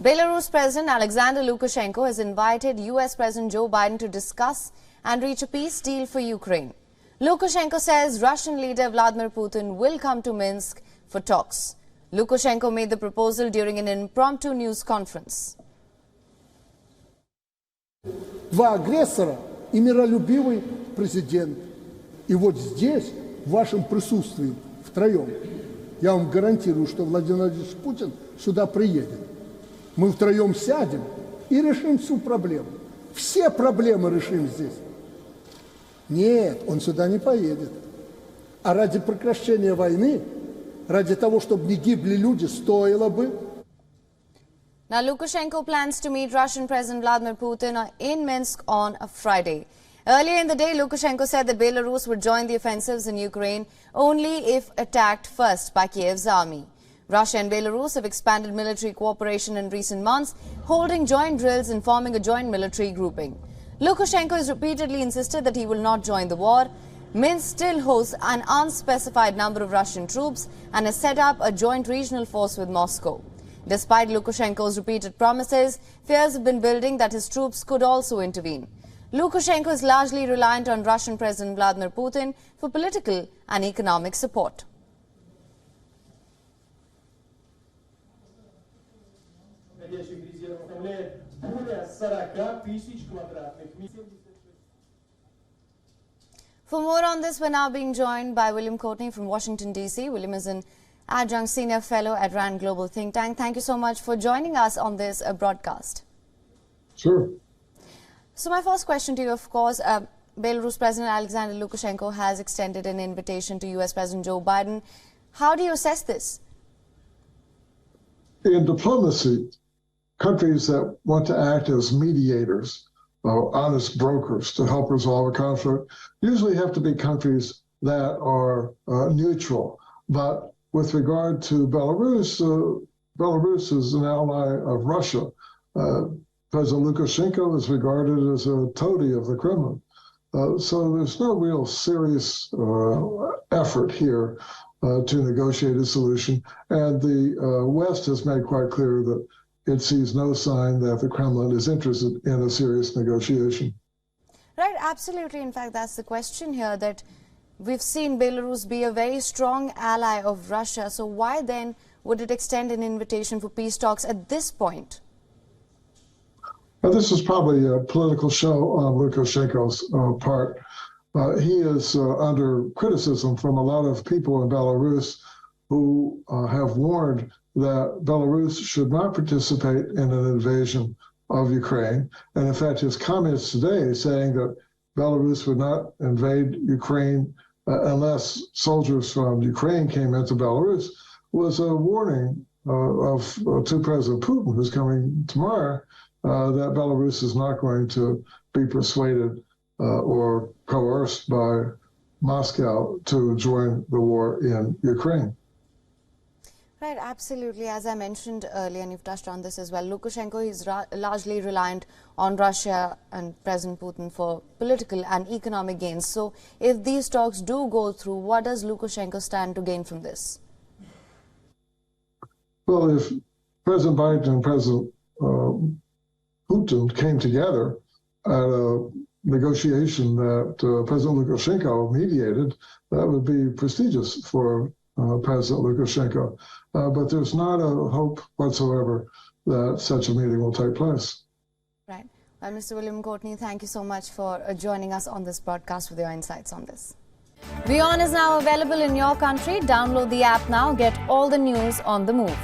Belarus President Alexander Lukashenko has invited US President Joe Biden to discuss and reach a peace deal for Ukraine. Lukashenko says Russian leader Vladimir Putin will come to Minsk for talks. Lukashenko made the proposal during an impromptu news conference. Два агрессора и миролюбивый президент. И вот здесь, в вашем присутствии, втроем, я вам гарантирую, что Владимир Владимирович Путин сюда приедет. Мы втроем сядем и решим всю проблему. Все проблемы решим здесь. Нет, он сюда не поедет. А ради прекращения войны, ради того, чтобы не гибли люди, стоило бы. Now, Lukashenko plans to meet Russian President Vladimir Putin in Minsk on a Friday. Earlier in the day, Lukashenko said that Belarus would join the offensives in Ukraine only if attacked first by Kiev's army. Russia and Belarus have expanded military cooperation in recent months, holding joint drills and forming a joint military grouping. Lukashenko has repeatedly insisted that he will not join the war. Minsk still hosts an unspecified number of Russian troops and has set up a joint regional force with Moscow. Despite Lukashenko's repeated promises, fears have been building that his troops could also intervene. Lukashenko is largely reliant on Russian President Vladimir Putin for political and economic support. For more on this, we're now being joined by William Courtney from Washington, D.C. William is an adjunct senior fellow at RAND Global think tank. Thank you so much for joining us on this broadcast. Sure. So my first question to you, of course, Belarus President Alexander Lukashenko has extended an invitation to US President Joe Biden. How do you assess this? In diplomacy, countries that want to act as mediators, honest brokers to help resolve a conflict, usually have to be countries that are neutral. But with regard to Belarus, Belarus is an ally of Russia. President Lukashenko is regarded as a toady of the Kremlin. So there's no real serious effort here to negotiate a solution. And the West has made quite clear that it sees no sign that the Kremlin is interested in a serious negotiation. Right, absolutely. In fact, that's the question here, that we've seen Belarus be a very strong ally of Russia. So why then would it extend an invitation for peace talks at this point? Now, this is probably a political show on Lukashenko's part. He is under criticism from a lot of people in Belarus who have warned that Belarus should not participate in an invasion of Ukraine. And in fact, his comments today saying that Belarus would not invade Ukraine unless soldiers from Ukraine came into Belarus was a warning to President Putin, who's coming tomorrow, that Belarus is not going to be persuaded or coerced by Moscow to join the war in Ukraine. Right, absolutely. As I mentioned earlier, and you've touched on this as well, Lukashenko is largely reliant on Russia and President Putin for political and economic gains. So if these talks do go through, what does Lukashenko stand to gain from this? Well, if President Biden and President Putin came together at a negotiation that President Lukashenko mediated, that would be prestigious for President Lukashenko. But there's not a hope whatsoever that such a meeting will take place. Right. Well, Mr. William Courtney, thank you so much for joining us on this broadcast with your insights on this. WION is now available in your country. Download the app now. Get all the news on the move.